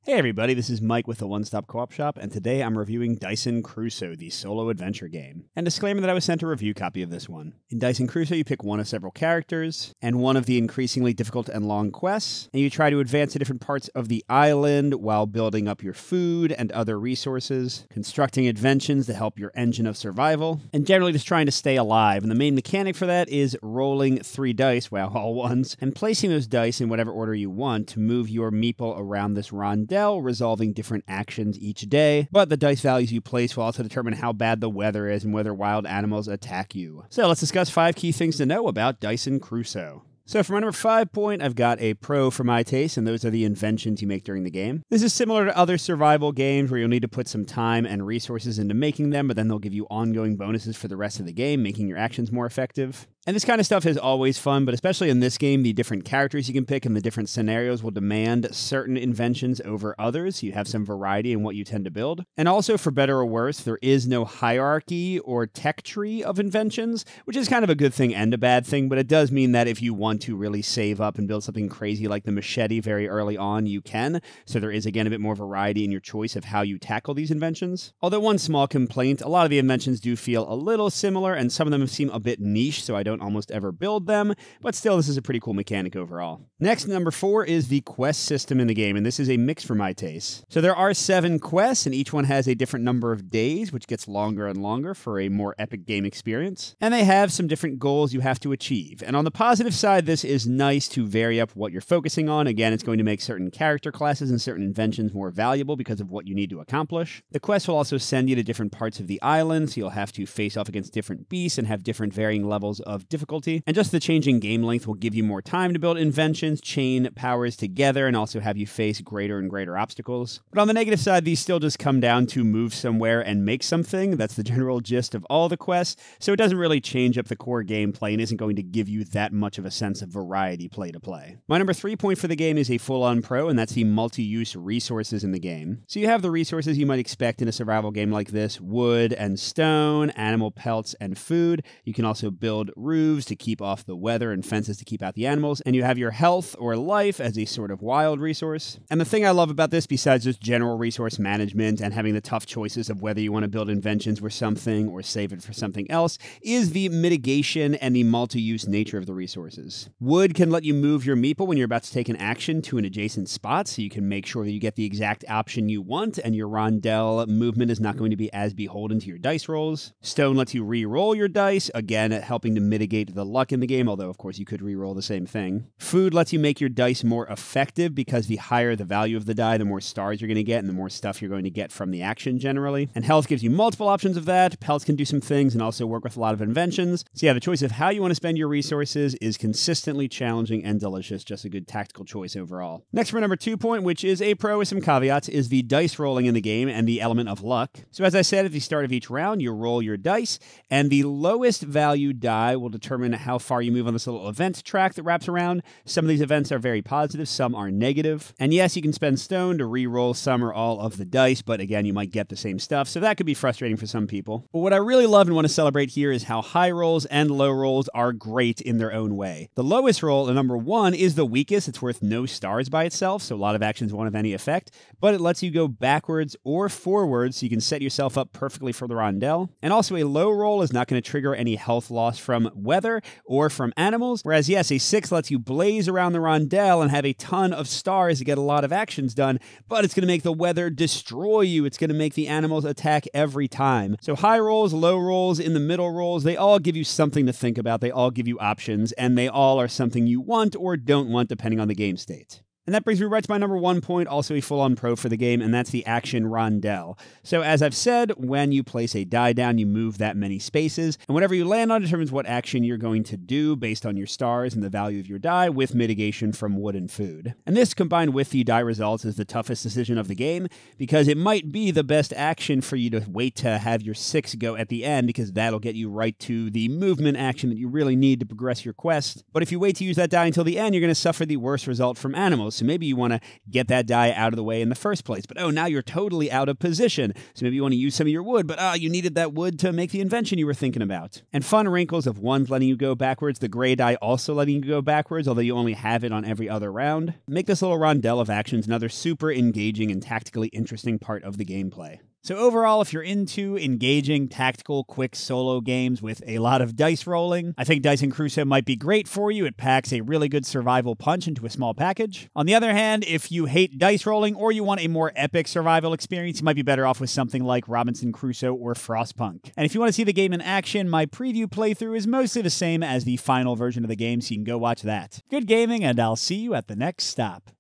Hey everybody, this is Mike with the One Stop Co-op Shop, and today I'm reviewing Dieson Crusoe, the solo adventure game. And disclaimer that I was sent a review copy of this one. In Dieson Crusoe, you pick one of several characters, and one of the increasingly difficult and long quests, and you try to advance to different parts of the island while building up your food and other resources, constructing inventions to help your engine of survival, and generally just trying to stay alive. And the main mechanic for that is rolling 3 dice, well, all ones, and placing those dice in whatever order you want to move your meeple around this rondel, resolving different actions each day, but the dice values you place will also determine how bad the weather is and whether wild animals attack you. So let's discuss 5 key things to know about Dieson Crusoe. So for my number 5 point, I've got a pro for my taste, and those are the inventions you make during the game. This is similar to other survival games where you'll need to put some time and resources into making them, but then they'll give you ongoing bonuses for the rest of the game, making your actions more effective. And this kind of stuff is always fun, but especially in this game, the different characters you can pick and the different scenarios will demand certain inventions over others. You have some variety in what you tend to build. And also, for better or worse, there is no hierarchy or tech tree of inventions, which is kind of a good thing and a bad thing, but it does mean that if you want to really save up and build something crazy like the machete very early on, you can. So there is, again, a bit more variety in your choice of how you tackle these inventions. Although one small complaint, a lot of the inventions do feel a little similar, and some of them seem a bit niche, so I don't almost ever build them, but still this is a pretty cool mechanic overall. Next, number 4 is the quest system in the game, and this is a mix for my taste. So there are 7 quests, and each one has a different number of days, which gets longer and longer for a more epic game experience. And they have some different goals you have to achieve. And on the positive side, this is nice to vary up what you're focusing on. Again, it's going to make certain character classes and certain inventions more valuable because of what you need to accomplish. The quest will also send you to different parts of the island, so you'll have to face off against different beasts and have different varying levels of difficulty. And just the changing game length will give you more time to build inventions, chain powers together, and also have you face greater and greater obstacles. But on the negative side, these still just come down to move somewhere and make something. That's the general gist of all the quests, so it doesn't really change up the core gameplay and isn't going to give you that much of a sense of variety play to play. My number 3 point for the game is a full-on pro, and that's the multi-use resources in the game. So you have the resources you might expect in a survival game like this: wood and stone, animal pelts and food. You can also build roofs to keep off the weather and fences to keep out the animals, and you have your health or life as a sort of wild resource. And the thing I love about this, besides just general resource management and having the tough choices of whether you want to build inventions with something or save it for something else, is the mitigation and the multi-use nature of the resources. Wood can let you move your meeple when you're about to take an action to an adjacent spot, so you can make sure that you get the exact option you want, and your rondel movement is not going to be as beholden to your dice rolls. Stone lets you re-roll your dice, again helping to mitigate the luck in the game, although of course you could re-roll the same thing. Food lets you make your dice more effective because the higher the value of the die, the more stars you're going to get and the more stuff you're going to get from the action generally. And health gives you multiple options of that. Pelts can do some things and also work with a lot of inventions. So yeah, the choice of how you want to spend your resources is consistently challenging and delicious. Just a good tactical choice overall. Next, for number 2 point, which is a pro with some caveats, is the dice rolling in the game and the element of luck. So as I said, at the start of each round, you roll your dice, and the lowest value die will determine how far you move on this little event track that wraps around. Some of these events are very positive, some are negative. And yes, you can spend stone to re-roll some or all of the dice, but again, you might get the same stuff, so that could be frustrating for some people. But what I really love and want to celebrate here is how high rolls and low rolls are great in their own way. The lowest roll, the number 1, is the weakest. It's worth no stars by itself, so a lot of actions won't have any effect, but it lets you go backwards or forwards, so you can set yourself up perfectly for the rondel. And also, a low roll is not going to trigger any health loss from weather or from animals, whereas yes, a 6 lets you blaze around the rondel and have a ton of stars to get a lot of actions done, but it's going to make the weather destroy you. It's going to make the animals attack every time. So high rolls, low rolls, in the middle rolls, they all give you something to think about. They all give you options, and they all are something you want or don't want depending on the game state. And that brings me right to my number 1 point, also a full-on pro for the game, and that's the action rondel. So as I've said, when you place a die down, you move that many spaces, and whatever you land on determines what action you're going to do based on your stars and the value of your die, with mitigation from wood and food. And this, combined with the die results, is the toughest decision of the game, because it might be the best action for you to wait to have your 6 go at the end, because that'll get you right to the movement action that you really need to progress your quest. But if you wait to use that die until the end, you're going to suffer the worst result from animals. So maybe you want to get that die out of the way in the first place, but now you're totally out of position. So maybe you want to use some of your wood, but you needed that wood to make the invention you were thinking about. And fun wrinkles of one's letting you go backwards, the gray die also letting you go backwards, although you only have it on every other round. Make this little rondel of actions another super engaging and tactically interesting part of the gameplay. So overall, if you're into engaging, tactical, quick solo games with a lot of dice rolling, I think Dieson Crusoe might be great for you. It packs a really good survival punch into a small package. On the other hand, if you hate dice rolling or you want a more epic survival experience, you might be better off with something like Robinson Crusoe or Frostpunk. And if you want to see the game in action, my preview playthrough is mostly the same as the final version of the game, so you can go watch that. Good gaming, and I'll see you at the next stop.